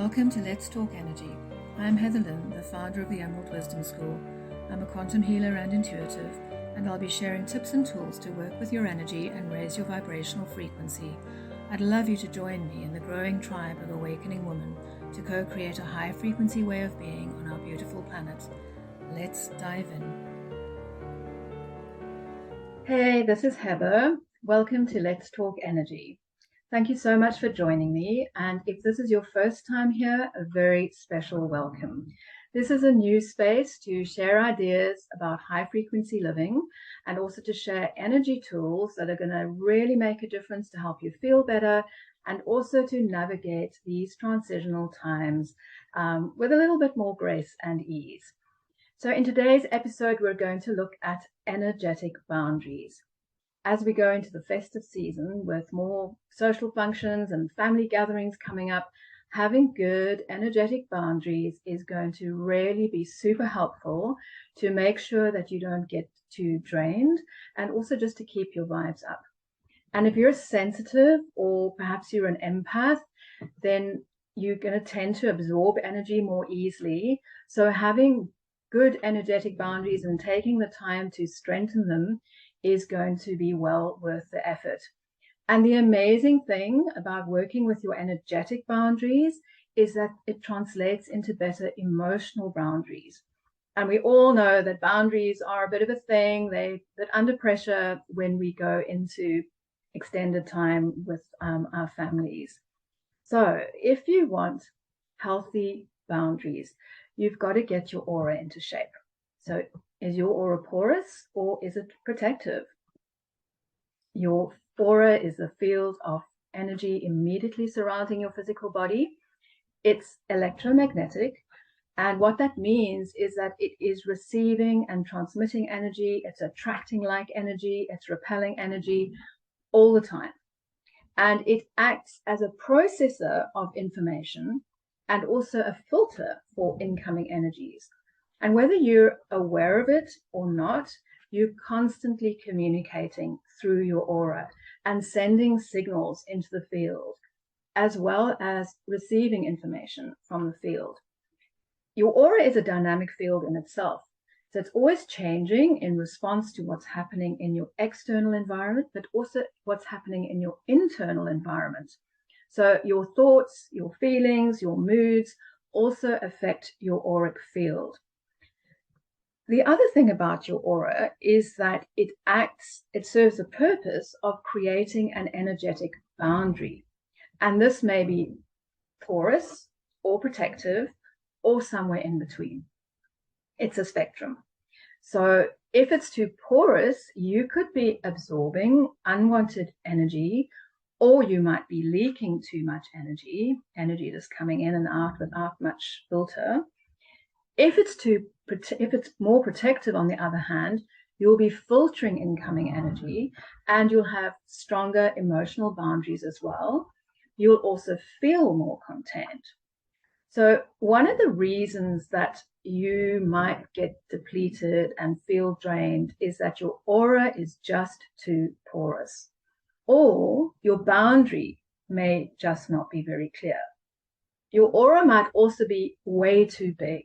Welcome to Let's Talk Energy. I'm Heather Linn, the founder of the Emerald Wisdom School. I'm a quantum healer and intuitive, and I'll be sharing tips and tools to work with your energy and raise your vibrational frequency. I'd love you to join me in the growing tribe of awakening women to co-create a high-frequency way of being on our beautiful planet. Let's dive in. Hey, this is Heather. Welcome to Let's Talk Energy. Thank you so much for joining me, and if this is your first time here, a very special welcome. This is a new space to share ideas about high-frequency living and also to share energy tools that are going to really make a difference to help you feel better and also to navigate these transitional times with a little bit more grace and ease. So in today's episode, we're going to look at energetic boundaries. As we go into the festive season with more social functions and family gatherings coming up, having good energetic boundaries is going to really be super helpful to make sure that you don't get too drained and also just to keep your vibes up. And if you're sensitive or perhaps you're an empath, then you're going to tend to absorb energy more easily. So having good energetic boundaries and taking the time to strengthen them is going to be well worth the effort. And the amazing thing about working with your energetic boundaries is that it translates into better emotional boundaries. And we all know that boundaries are a bit of a thing. They're under pressure when we go into extended time with our families. So if you want healthy boundaries, you've got to get your aura into shape. So is your aura porous or is it protective? Your aura is the field of energy immediately surrounding your physical body. It's electromagnetic. And what that means is that it is receiving and transmitting energy. It's attracting like energy. It's repelling energy all the time. And it acts as a processor of information and also a filter for incoming energies. And whether you're aware of it or not, you're constantly communicating through your aura and sending signals into the field, as well as receiving information from the field. Your aura is a dynamic field in itself. So it's always changing in response to what's happening in your external environment, but also what's happening in your internal environment. So your thoughts, your feelings, your moods also affect your auric field. The other thing about your aura is that it serves the purpose of creating an energetic boundary. And this may be porous or protective or somewhere in between. It's a spectrum. So if it's too porous, you could be absorbing unwanted energy, or you might be leaking too much energy just coming in and out without much filter. If it's more protective, on the other hand, you'll be filtering incoming energy and you'll have stronger emotional boundaries as well. You'll also feel more content. So one of the reasons that you might get depleted and feel drained is that your aura is just too porous, or your boundary may just not be very clear. Your aura might also be way too big,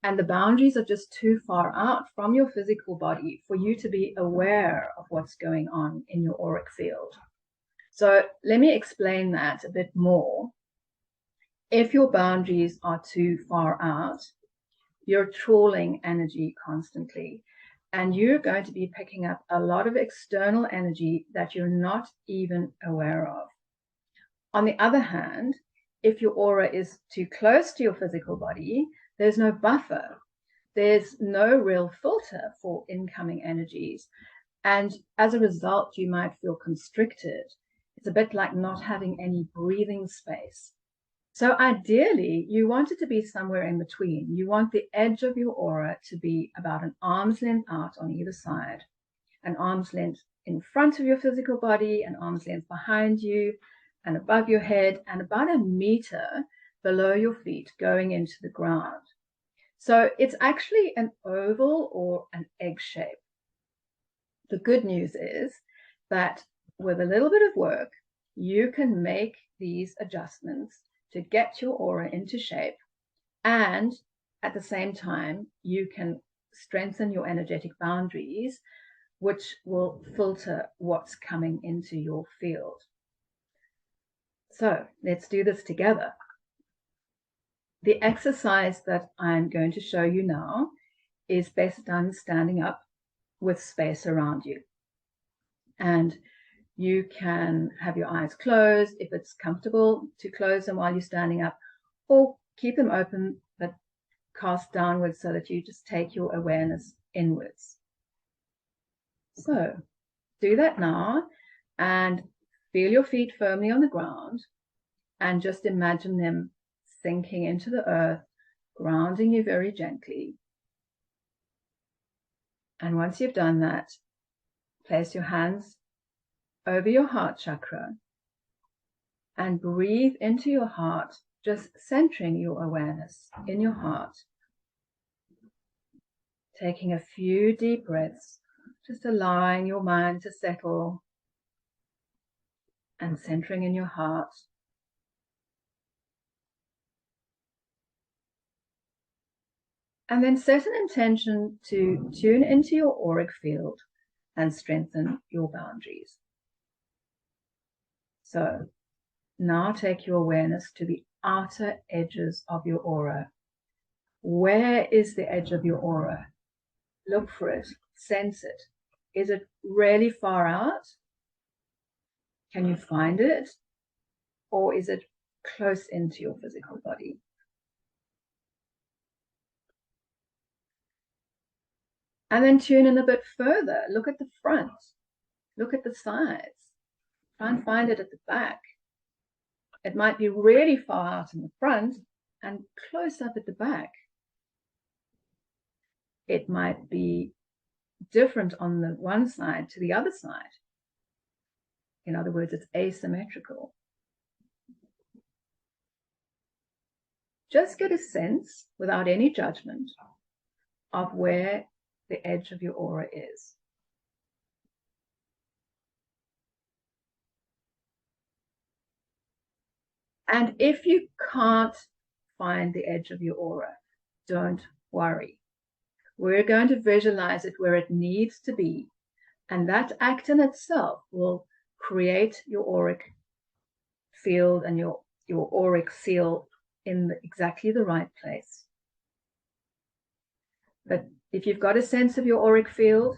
and the boundaries are just too far out from your physical body for you to be aware of what's going on in your auric field. So let me explain that a bit more. If your boundaries are too far out, you're trawling energy constantly, and you're going to be picking up a lot of external energy that you're not even aware of. On the other hand, if your aura is too close to your physical body, there's no buffer. There's no real filter for incoming energies. And as a result, you might feel constricted. It's a bit like not having any breathing space. So ideally, you want it to be somewhere in between. You want the edge of your aura to be about an arm's length out on either side, an arm's length in front of your physical body, an arm's length behind you and above your head, and about a meter below your feet going into the ground. So it's actually an oval or an egg shape. The good news is that with a little bit of work, you can make these adjustments to get your aura into shape, and at the same time, you can strengthen your energetic boundaries, which will filter what's coming into your field. So let's do this together. The exercise that I'm going to show you now is best done standing up with space around you. And you can have your eyes closed if it's comfortable to close them while you're standing up, or keep them open but cast downwards so that you just take your awareness inwards. So do that now and feel your feet firmly on the ground and just imagine them sinking into the earth, grounding you very gently. And once you've done that, place your hands over your heart chakra and breathe into your heart, just centering your awareness in your heart. Taking a few deep breaths, just allowing your mind to settle and centering in your heart. And then set an intention to tune into your auric field and strengthen your boundaries. So now take your awareness to the outer edges of your aura. Where is the edge of your aura? Look for it, sense it. Is it really far out? Can you find it? Or is it close into your physical body? And then tune in a bit further. Look at the front. Look at the sides. Try and find it at the back. It might be really far out in the front and close up at the back. It might be different on the one side to the other side. In other words, it's asymmetrical. Just get a sense, without any judgment, of where the edge of your aura is. And if you can't find the edge of your aura, don't worry. We're going to visualize it where it needs to be. And that act in itself will create your auric field and your auric seal in exactly the right place. But if you've got a sense of your auric field,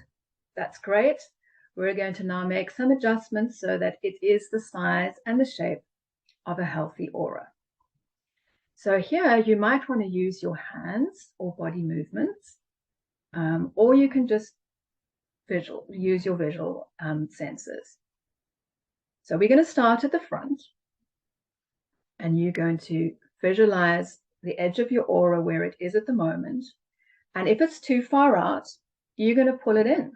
that's great. We're going to now make some adjustments so that it is the size and the shape of a healthy aura. So here you might want to use your hands or body movements, or you can just use your visual senses. So we're going to start at the front, and you're going to visualize the edge of your aura where it is at the moment. And if it's too far out, you're going to pull it in.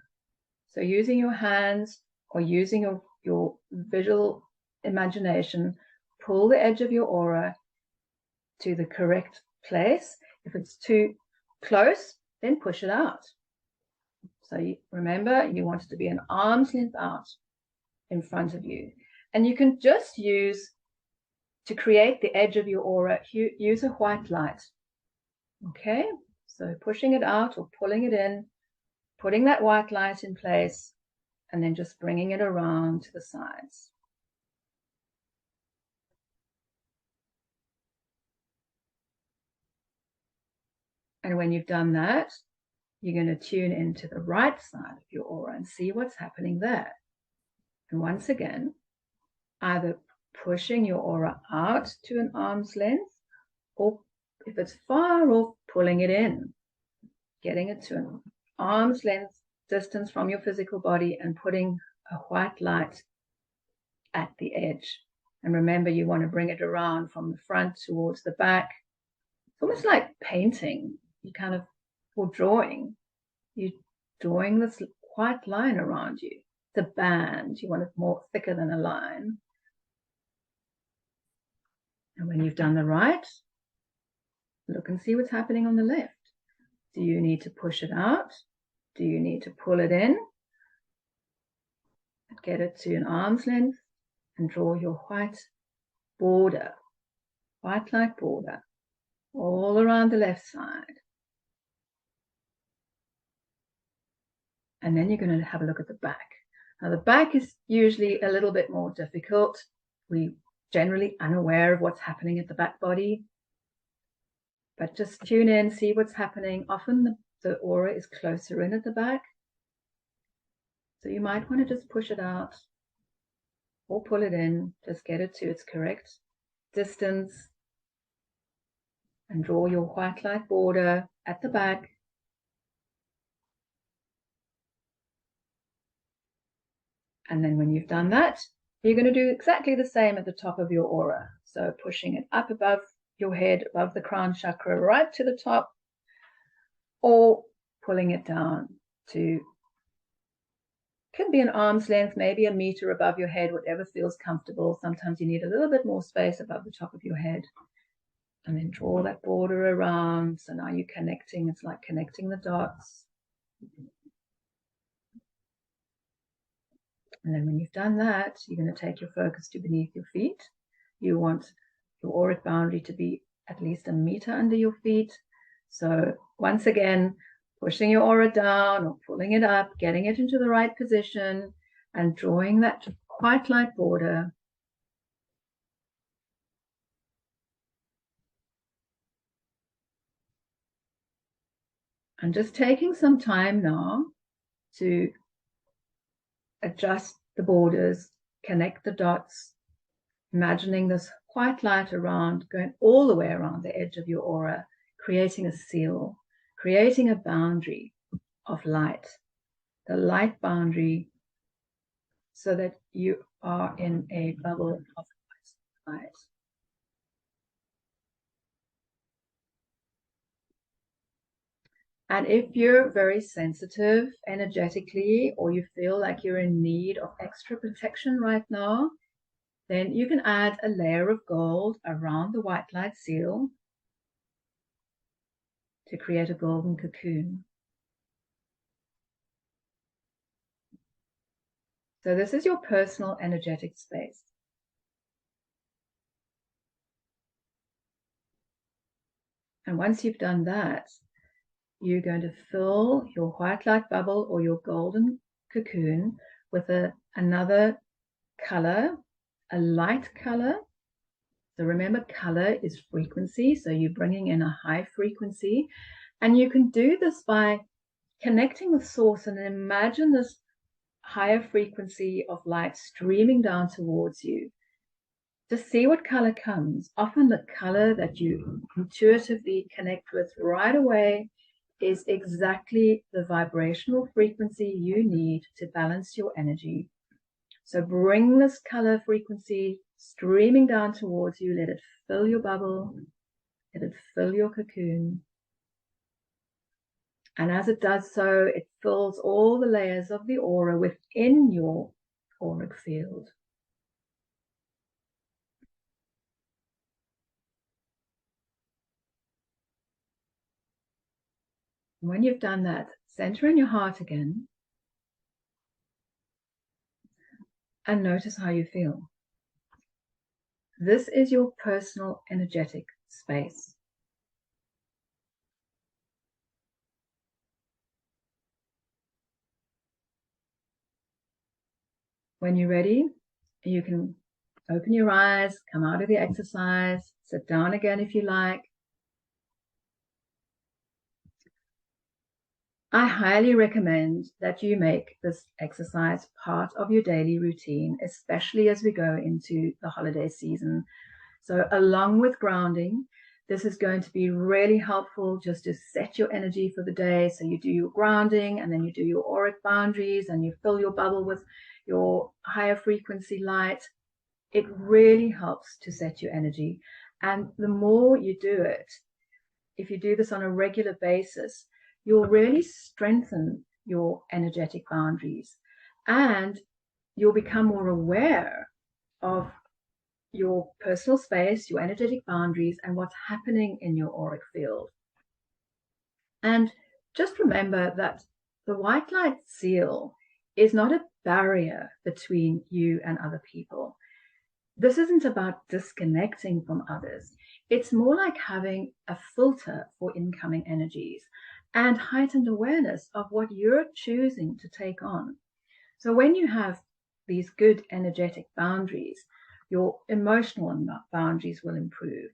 So using your hands or using your visual imagination, pull the edge of your aura to the correct place. If it's too close, then push it out. So remember, you want it to be an arm's length out in front of you. And you can just use, to create the edge of your aura, use a white light. Okay, so pushing it out or pulling it in, putting that white light in place, and then just bringing it around to the sides. And when you've done that, you're going to tune into the right side of your aura and see what's happening there. And once again, either pushing your aura out to an arm's length, or if it's far off, pulling it in, getting it to an arm's length distance from your physical body and putting a white light at the edge. And remember, you want to bring it around from the front towards the back. It's almost like painting. You kind of, or drawing, you're drawing this white line around you. It's a band. You want it more thicker than a line. And when you've done the right, look and see what's happening on the left. Do you need to push it out? Do you need to pull it in? Get it to an arm's length and draw your white border white light border all around the left side. And then you're going to have a look at the back. Now the back is usually a little bit more difficult. We generally unaware of what's happening at the back body. But just tune in, see what's happening. Often the aura is closer in at the back. So you might want to just push it out or pull it in. Just get it to its correct distance. And draw your white light border at the back. And then when you've done that, you're going to do exactly the same at the top of your aura. So pushing it up above your head, above the crown chakra, right to the top, or pulling it down to, can be an arm's length, maybe a meter above your head, whatever feels comfortable. Sometimes you need a little bit more space above the top of your head. And then draw that border around. So now you're connecting, it's like connecting the dots. And then when you've done that, you're going to take your focus to beneath your feet. You want your auric boundary to be at least a meter under your feet. So once again, pushing your aura down or pulling it up, getting it into the right position, and drawing that white light border. And just taking some time now to adjust the borders, connect the dots, imagining this white light around, going all the way around the edge of your aura, creating a seal, creating a boundary of light, the light boundary, so that you are in a bubble of light. And if you're very sensitive energetically, or you feel like you're in need of extra protection right now, then you can add a layer of gold around the white light seal to create a golden cocoon. So this is your personal energetic space. And once you've done that, you're going to fill your white light bubble or your golden cocoon with another color, a light color. So remember, color is frequency. So you're bringing in a high frequency. And you can do this by connecting with source, and imagine this higher frequency of light streaming down towards you. Just see what color comes. Often the color that you intuitively connect with right away is exactly the vibrational frequency you need to balance your energy. So bring this color frequency streaming down towards you. Let it fill your bubble. Let it fill your cocoon. And as it does so, it fills all the layers of the aura within your auric field. When you've done that, center in your heart again and notice how you feel. This is your personal energetic space. When you're ready, you can open your eyes, come out of the exercise, sit down again if you like. I highly recommend that you make this exercise part of your daily routine, especially as we go into the holiday season. So along with grounding, this is going to be really helpful just to set your energy for the day. So you do your grounding, and then you do your auric boundaries, and you fill your bubble with your higher frequency light. It really helps to set your energy. And the more you do it, if you do this on a regular basis, you'll really strengthen your energetic boundaries, and you'll become more aware of your personal space, your energetic boundaries, and what's happening in your auric field. And just remember that the white light seal is not a barrier between you and other people. This isn't about disconnecting from others. It's more like having a filter for incoming energies and heightened awareness of what you're choosing to take on. So when you have these good energetic boundaries, your emotional boundaries will improve.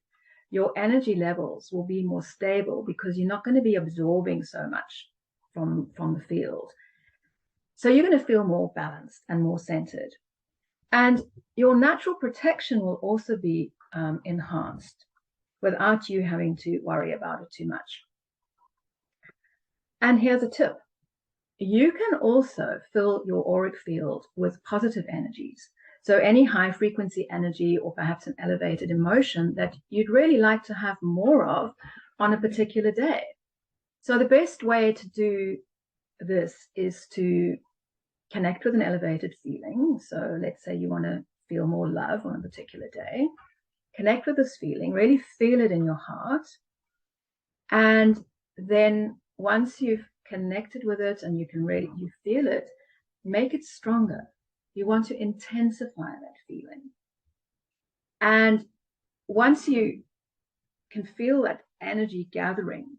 Your energy levels will be more stable because you're not going to be absorbing so much from the field. So you're going to feel more balanced and more centered. And your natural protection will also be enhanced without you having to worry about it too much. And here's a tip. You can also fill your auric field with positive energies. So any high frequency energy or perhaps an elevated emotion that you'd really like to have more of on a particular day. So the best way to do this is to connect with an elevated feeling. So let's say you want to feel more love on a particular day. Connect with this feeling, really feel it in your heart. And then once you've connected with it and you feel it, make it stronger. You want to intensify that feeling. And once you can feel that energy gathering,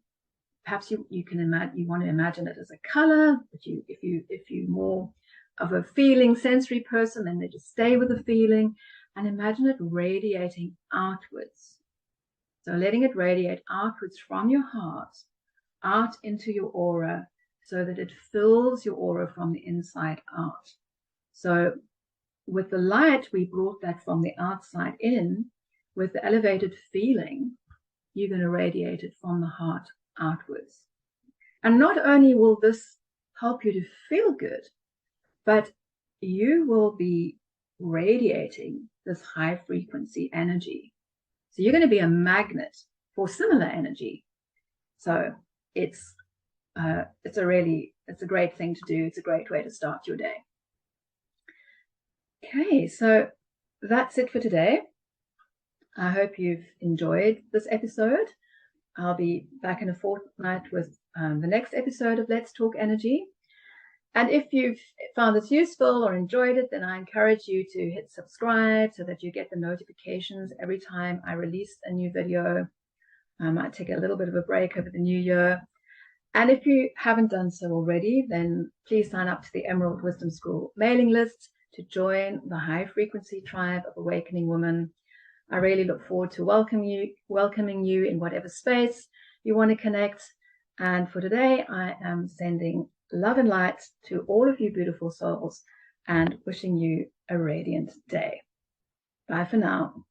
perhaps you can imagine, you want to imagine it as a color, but if you're more of a feeling sensory person, then they just stay with the feeling and imagine it radiating outwards. So letting it radiate outwards from your heart, out into your aura, so that it fills your aura from the inside out. So with the light, we brought that from the outside in. With the elevated feeling, you're going to radiate it from the heart outwards. And not only will this help you to feel good, but you will be radiating this high frequency energy. So you're going to be a magnet for similar energy. So it's a great thing to do. It's a great way to start your day. Okay, so that's it for today. I hope you've enjoyed this episode. I'll be back in a fortnight with the next episode of Let's Talk Energy. And if you've found this useful or enjoyed it, then I encourage you to hit subscribe so that you get the notifications every time I release a new video. I might take a little bit of a break over the new year. And if you haven't done so already, then please sign up to the Emerald Wisdom School mailing list to join the high frequency tribe of awakening women. I really look forward to welcoming you in whatever space you want to connect. And for today, I am sending love and light to all of you beautiful souls and wishing you a radiant day. Bye for now.